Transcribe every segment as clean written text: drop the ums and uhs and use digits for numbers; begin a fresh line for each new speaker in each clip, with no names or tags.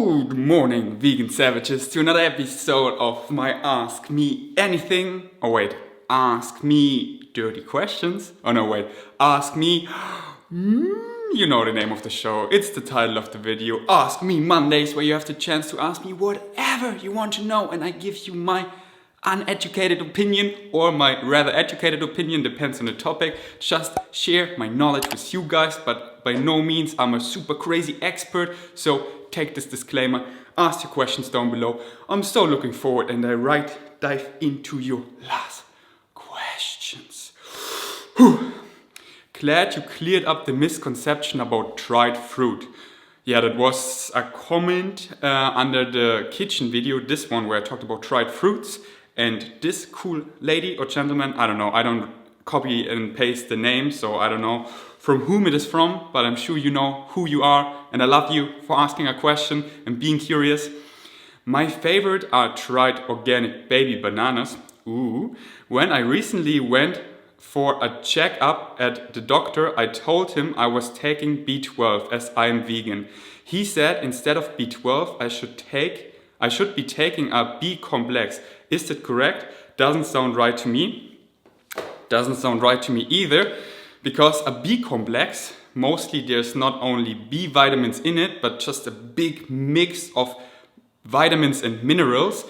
Good morning, vegan savages, to another episode of my Ask Me Anything. Oh wait, Ask Me Dirty Questions. Oh no, wait, Ask Me... You know the name of the show, it's the title of the video. Ask Me Mondays, where you have the chance to ask me whatever you want to know, and I give you my uneducated opinion, or my rather educated opinion, depends on the topic. Just share my knowledge with you guys, but by no means I'm a super crazy expert, so take this disclaimer, ask your questions down below. I'm so looking forward, and I dive into your last questions. Glad you cleared up the misconception about dried fruit. Yeah, that was a comment under the kitchen video, this one where I talked about dried fruits. And this cool lady or gentleman, I don't know, I don't copy and paste the name, so I don't know from whom it is from, but I'm sure you know who you are, and I love you for asking a question and being curious. My favorite are dried organic baby bananas. Ooh. When I recently went for a checkup at the doctor, I told him I was taking B12 as I am vegan. He said instead of B12 I should be taking a Bcomplex. Is that correct? Doesn't sound right to me. Doesn't sound right to me either, because a Bcomplex, mostly there's not only B vitamins in it, but just a big mix of vitamins and minerals.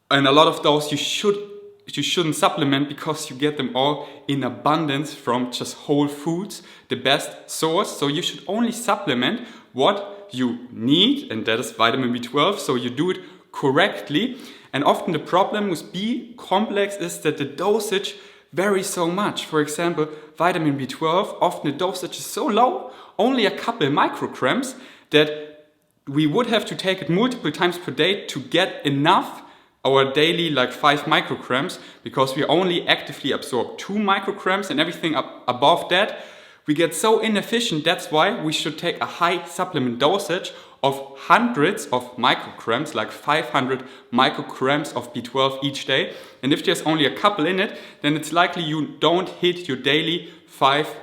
And a lot of those you shouldn't supplement, because you get them all in abundance from just whole foods, the best source. So you should only supplement what you need, and that is vitamin B12, so you do it correctly. And often the problem with Bcomplex is that the dosage varies so much. For example, vitamin B12, often the dosage is so low, only a couple micrograms, that we would have to take it multiple times per day to get enough, our daily like 5 micrograms, because we only actively absorb 2 micrograms, and everything above that we get so inefficient. That's why we should take a high supplement dosage of hundreds of micrograms, like 500 micrograms of B12 each day. And if there's only a couple in it, then it's likely you don't hit your daily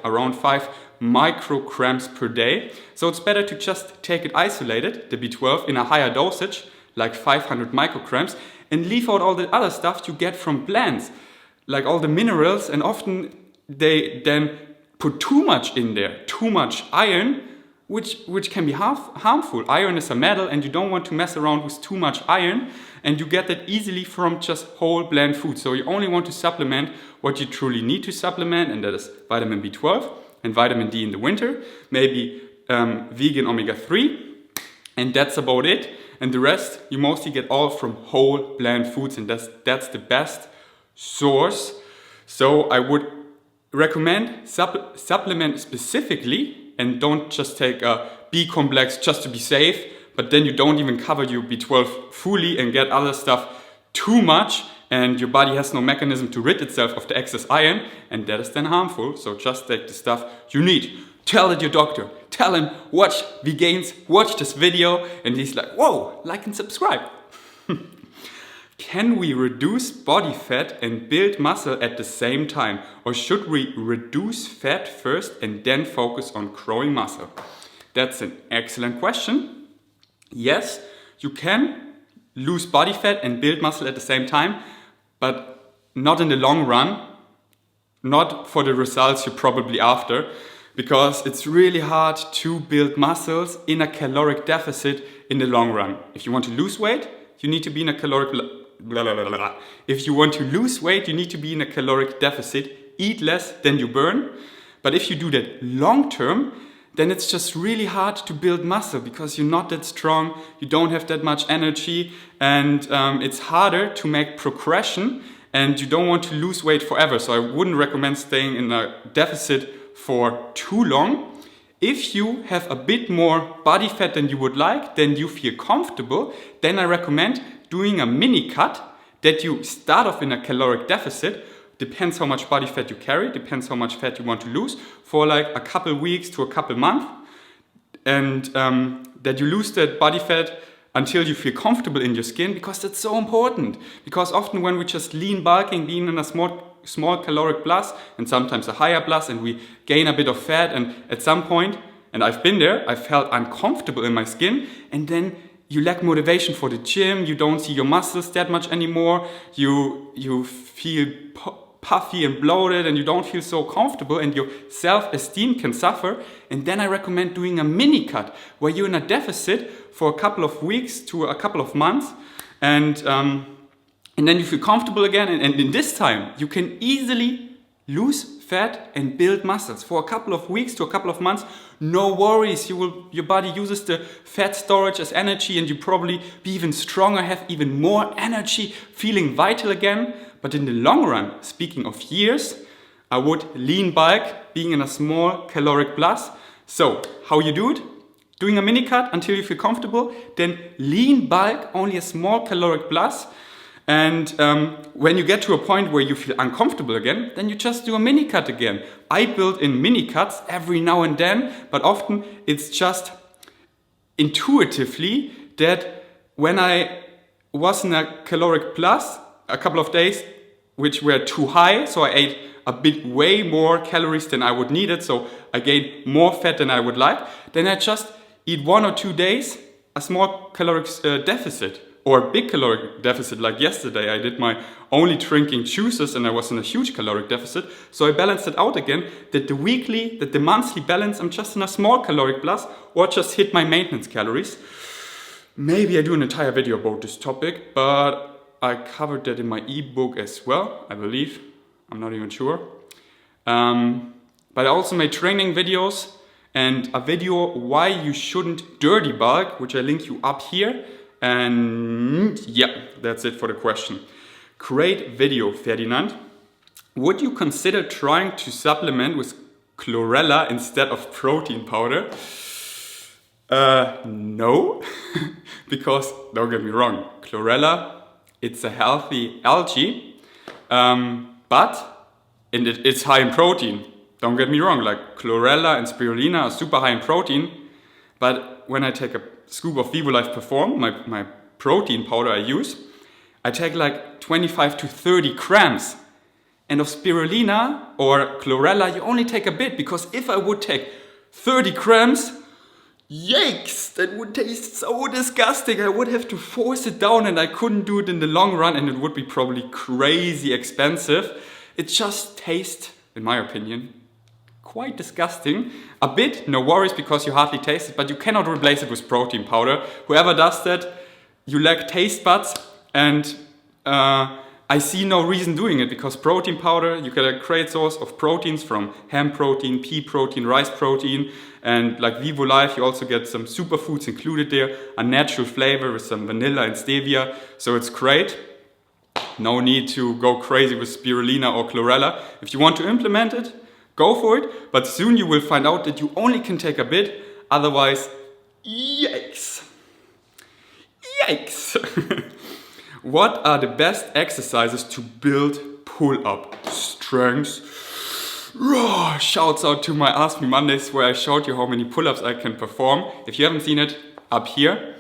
around 5 micrograms per day. So it's better to just take it isolated, the B12, in a higher dosage, like 500 micrograms, and leave out all the other stuff you get from plants, like all the minerals. And often they then put too much in there, too much iron, which can be harmful. Iron is a metal, and you don't want to mess around with too much iron, and you get that easily from just whole plant food. So you only want to supplement what you truly need to supplement, and that is vitamin B12 and vitamin D in the winter, maybe vegan omega-3, and that's about it. And the rest you mostly get all from whole plant foods, and that's the best source. So I would recommend supplement specifically, and don't just take a Bcomplex just to be safe, but then you don't even cover your B12 fully and get other stuff too much, and your body has no mechanism to rid itself of the excess iron, and that is then harmful. So just take the stuff you need. Tell it your doctor. Tell him, watch this video, and he's like, whoa, like and subscribe. Can we reduce body fat and build muscle at the same time? Or should we reduce fat first and then focus on growing muscle? That's an excellent question. Yes, you can lose body fat and build muscle at the same time, but not in the long run, not for the results you're probably after, because it's really hard to build muscles in a caloric deficit in the long run. If you want to lose weight, you need to be in a caloric If you want to lose weight, you need to be in a caloric deficit, eat less than you burn. But if you do that long term, then it's just really hard to build muscle, because you're not that strong, you don't have that much energy, and it's harder to make progression, and you don't want to lose weight forever. So I wouldn't recommend staying in a deficit for too long. If you have a bit more body fat than you would like, then you feel comfortable, then I recommend doing a mini cut, that you start off in a caloric deficit, depends how much body fat you carry, depends how much fat you want to lose, for like a couple weeks to a couple months, and that you lose that body fat until you feel comfortable in your skin, because that's so important. Because often when we just lean bulking, being in a small caloric plus, and sometimes a higher plus, and we gain a bit of fat, and at some point, and I've been there, I felt uncomfortable in my skin, and then you lack motivation for the gym, you don't see your muscles that much anymore, you feel puffy and bloated and you don't feel so comfortable and your self-esteem can suffer. And then I recommend doing a mini cut where you're in a deficit for a couple of weeks to a couple of months, and then you feel comfortable again, and in this time you can easily lose fat and build muscles for a couple of weeks to a couple of months. No worries, your body uses the fat storage as energy and you probably be even stronger, have even more energy, feeling vital again. But in the long run, speaking of years, I would lean bulk, being in a small caloric plus. So how you do it? Doing a mini cut until you feel comfortable, then lean bulk, only a small caloric plus. And when you get to a point where you feel uncomfortable again, then you just do a mini cut again. I build in mini cuts every now and then, but often it's just intuitively that when I was in a caloric plus a couple of days, which were too high, so I ate a bit way more calories than I would need it, so I gained more fat than I would like, then I just eat 1 or 2 days a small caloric deficit. Or a big caloric deficit, like yesterday I did my only drinking juices and I was in a huge caloric deficit. So I balanced it out again, that the monthly balance, I'm just in a small caloric plus or just hit my maintenance calories. Maybe I do an entire video about this topic, but I covered that in my ebook as well, I believe. I'm not even sure. But I also made training videos and a video why you shouldn't dirty bulk, which I link you up here. And yeah, that's it for the question. Great video, Ferdinand. Would you consider trying to supplement with chlorella instead of protein powder? No, because don't get me wrong, chlorella, it's a healthy algae, but it's high in protein. Don't get me wrong, like chlorella and spirulina are super high in protein, but when I take a scoop of VivoLife Perform, my protein powder I use, I take like 25 to 30 grams. And of spirulina or chlorella, you only take a bit, because if I would take 30 grams, yikes, that would taste so disgusting. I would have to force it down and I couldn't do it in the long run and it would be probably crazy expensive. It just tastes, in my opinion, quite disgusting. A bit, no worries, because you hardly taste it, but you cannot replace it with protein powder. Whoever does that, you lack taste buds, and I see no reason doing it, because protein powder, you get a great source of proteins from hemp protein, pea protein, rice protein, and like VivoLife, you also get some superfoods included there, a natural flavor with some vanilla and stevia, so it's great. No need to go crazy with spirulina or chlorella. If you want to implement it, go for it, but soon you will find out that you only can take a bit, otherwise, yikes. Yikes! What are the best exercises to build pull-up strength? Shouts out to my Ask Me Mondays where I showed you how many pull-ups I can perform. If you haven't seen it, up here.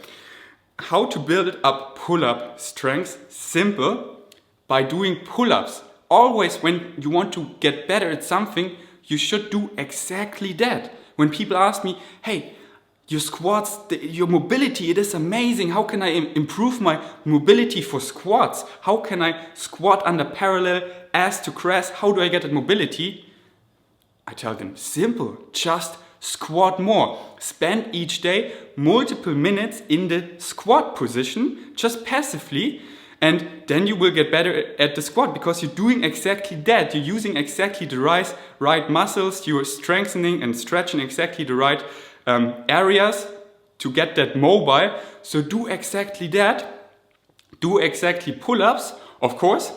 How to build up pull-up strength? Simple, by doing pull-ups. Always when you want to get better at something, you should do exactly that. When people ask me, hey, your squats, your mobility, it is amazing. How can I improve my mobility for squats? How can I squat under parallel, ass to grass? How do I get that mobility? I tell them, simple, just squat more. Spend each day multiple minutes in the squat position, just passively, and then you will get better at the squat, because you're doing exactly that. You're using exactly the right muscles, you're strengthening and stretching exactly the right areas to get that mobile. So do exactly that. Do exactly pull-ups. Of course,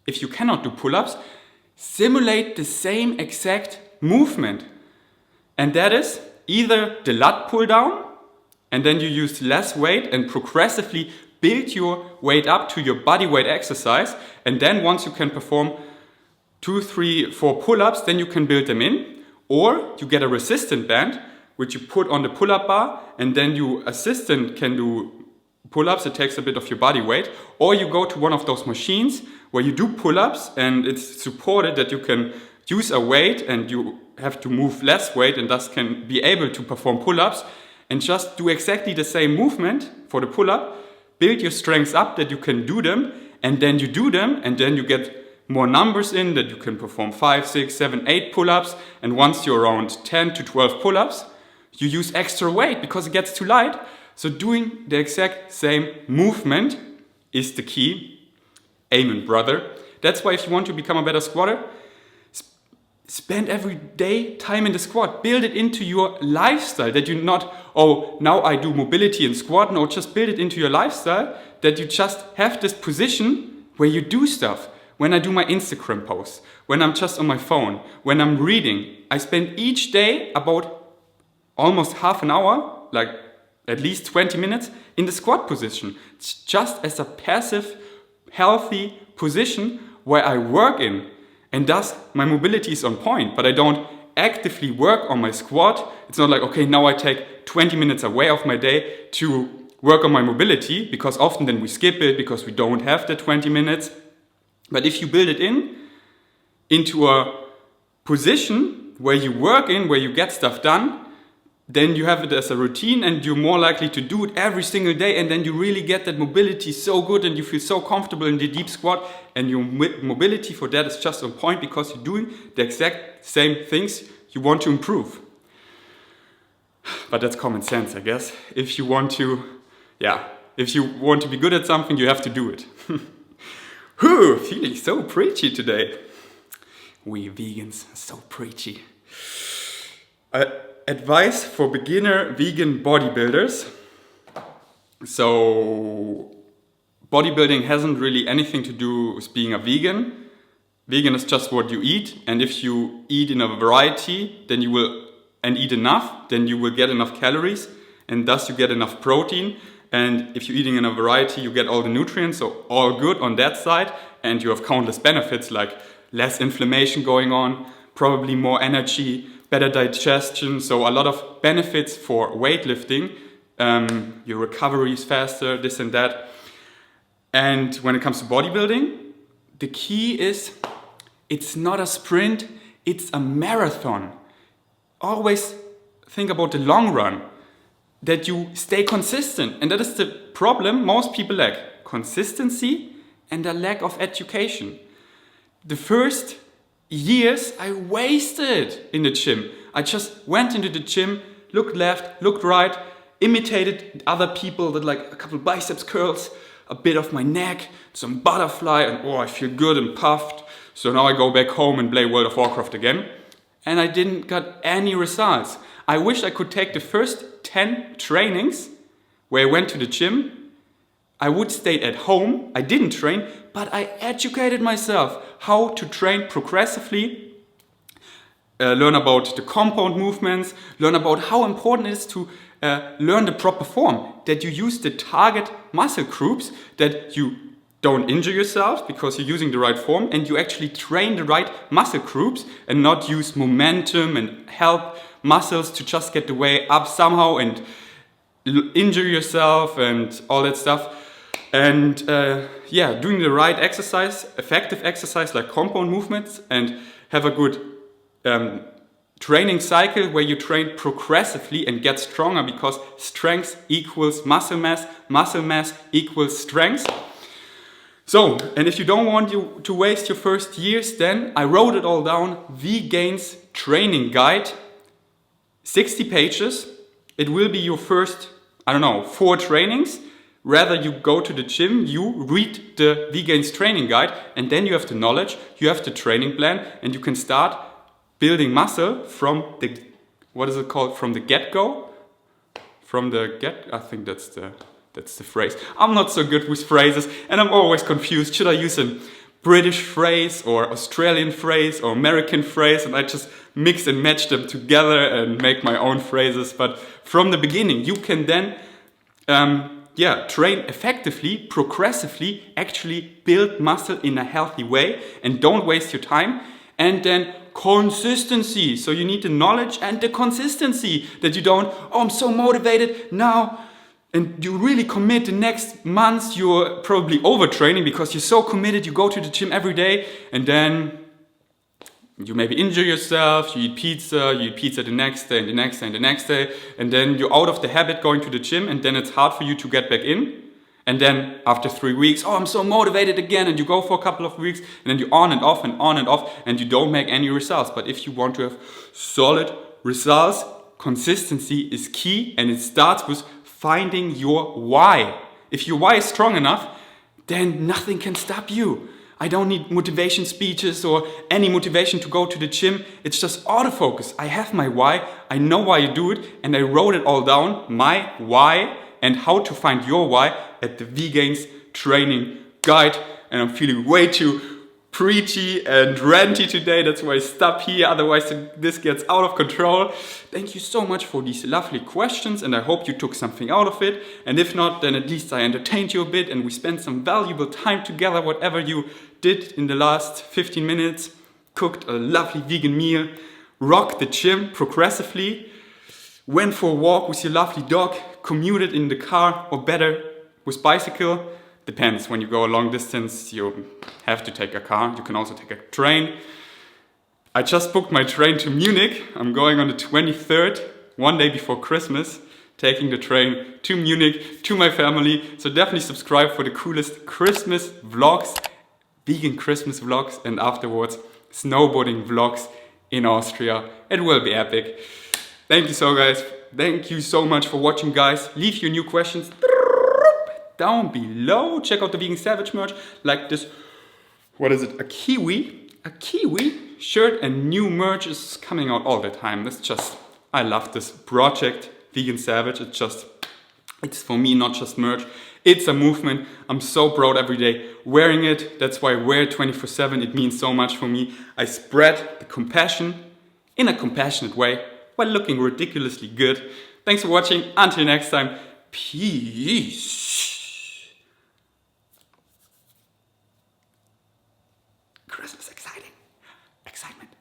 if you cannot do pull-ups, simulate the same exact movement. And that is either the lat pull down, and then you use less weight and progressively build your weight up to your body weight exercise. And then once you can perform 2, 3, 4 pull-ups, then you can build them in. Or you get a resistant band, which you put on the pull-up bar, and then your assistant can do pull-ups. It takes a bit of your body weight. Or you go to one of those machines where you do pull-ups, and it's supported that you can use a weight and you have to move less weight and thus can be able to perform pull-ups. and just do exactly the same movement for the pull-up, build your strengths up that you can do them, and then you do them, and then you get more numbers in that you can perform 5, 6, 7, 8 pull-ups, and once you're around 10 to 12 pull-ups, you use extra weight because it gets too light. So doing the exact same movement is the key. Amen, brother. That's why if you want to become a better squatter, spend every day time in the squat. Build it into your lifestyle, that you not, oh, now I do mobility and squat. No, just build it into your lifestyle, that you just have this position where you do stuff. When I do my Instagram posts, when I'm just on my phone, when I'm reading, I spend each day about almost half an hour, like at least 20 minutes, in the squat position. It's just as a passive, healthy position where I work in. And thus, my mobility is on point, but I don't actively work on my squat. It's not like, okay, now I take 20 minutes away of my day to work on my mobility, because often then we skip it because we don't have the 20 minutes. But if you build it into a position where you work in, where you get stuff done, then you have it as a routine and you're more likely to do it every single day, and then you really get that mobility so good and you feel so comfortable in the deep squat, and your mobility for that is just on point because you're doing the exact same things you want to improve. But that's common sense, I guess. If you want to be good at something, you have to do it. Whew, feeling so preachy today. We vegans are so preachy. Advice for beginner vegan bodybuilders. So, bodybuilding hasn't really anything to do with being a vegan. Vegan is just what you eat, and if you eat in a variety, then you will, and eat enough, then you will get enough calories, and thus you get enough protein. And if you're eating in a variety, you get all the nutrients, so all good on that side, and you have countless benefits like less inflammation going on, probably more energy, better digestion, so a lot of benefits for weightlifting. Your recovery is faster, this and that. And when it comes to bodybuilding, the key is it's not a sprint, it's a marathon. Always think about the long run, that you stay consistent. And that is the problem most people lack: consistency and a lack of education. The first years I wasted in the gym. I just went into the gym, looked left, looked right, imitated other people that like a couple biceps curls, a bit of my neck, some butterfly, and oh, I feel good and puffed. So now I go back home and play World of Warcraft again. And I didn't get any results. I wish I could take the first 10 trainings where I went to the gym. I would stay at home. I didn't train, but I educated myself how to train progressively, learn about the compound movements, learn about how important it is to learn the proper form, that you use the target muscle groups, that you don't injure yourself because you're using the right form, and you actually train the right muscle groups and not use momentum and help muscles to just get the way up somehow and injure yourself and all that stuff. And doing the right exercise, effective exercise like compound movements, and have a good training cycle where you train progressively and get stronger, because strength equals muscle mass equals strength. So, and if you don't want to waste your first years, then I wrote it all down. V-Gains Training Guide, 60 pages. It will be your first, 4 trainings. Rather you go to the gym, you read the V-Gains Training Guide, and then you have the knowledge, you have the training plan, and you can start building muscle from the, from the get-go? I think that's the phrase. I'm not so good with phrases, and I'm always confused. Should I use a British phrase or Australian phrase or American phrase? And I just mix and match them together and make my own phrases. But from the beginning, you can then train effectively, progressively, actually build muscle in a healthy way, and don't waste your time. And then consistency. So you need the knowledge and the consistency, that you don't, I'm so motivated now, and you really commit. The next months you're probably overtraining because you're so committed, you go to the gym every day, and then you maybe injure yourself, you eat pizza the next day and the next day and the next day, and then you're out of the habit going to the gym, and then it's hard for you to get back in. And then after 3 weeks, oh, I'm so motivated again, and you go for a couple of weeks, and then you're on and off and on and off, and you don't make any results. But if you want to have solid results, consistency is key, and it starts with finding your why. If your why is strong enough, then nothing can stop you. I don't need motivation speeches or any motivation to go to the gym. It's just autofocus. I have my why, I know why you do it, and I wrote it all down, my why, and how to find your why at the Vegan's training guide. And I'm feeling way too preachy and ranty today. That's why I stop here. Otherwise this gets out of control. Thank you so much for these lovely questions, and I hope you took something out of it. And if not, then at least I entertained you a bit and we spent some valuable time together, whatever you did in the last 15 minutes. Cooked a lovely vegan meal, rocked the gym progressively, went for a walk with your lovely dog, commuted in the car, or better, with bicycle. Depends, when you go a long distance, you have to take a car. You can also take a train. I just booked my train to Munich. I'm going on the 23rd, one day before Christmas, taking the train to Munich, to my family. So definitely subscribe for the coolest Christmas vlogs, vegan Christmas vlogs, and afterwards snowboarding vlogs in Austria. It will be epic. Thank you so much for watching, guys. Leave your new questions down below. Check out the Vegan Savage merch, like this, what is it, a kiwi shirt, and new merch is coming out all the time. That's just, I love this project, Vegan Savage. It's for me not just merch, it's a movement. I'm so proud every day wearing it. That's why I wear it 24/7. It means so much for me. I spread the compassion in a compassionate way while looking ridiculously good. Thanks for watching. Until next time, peace. Christmas excitement.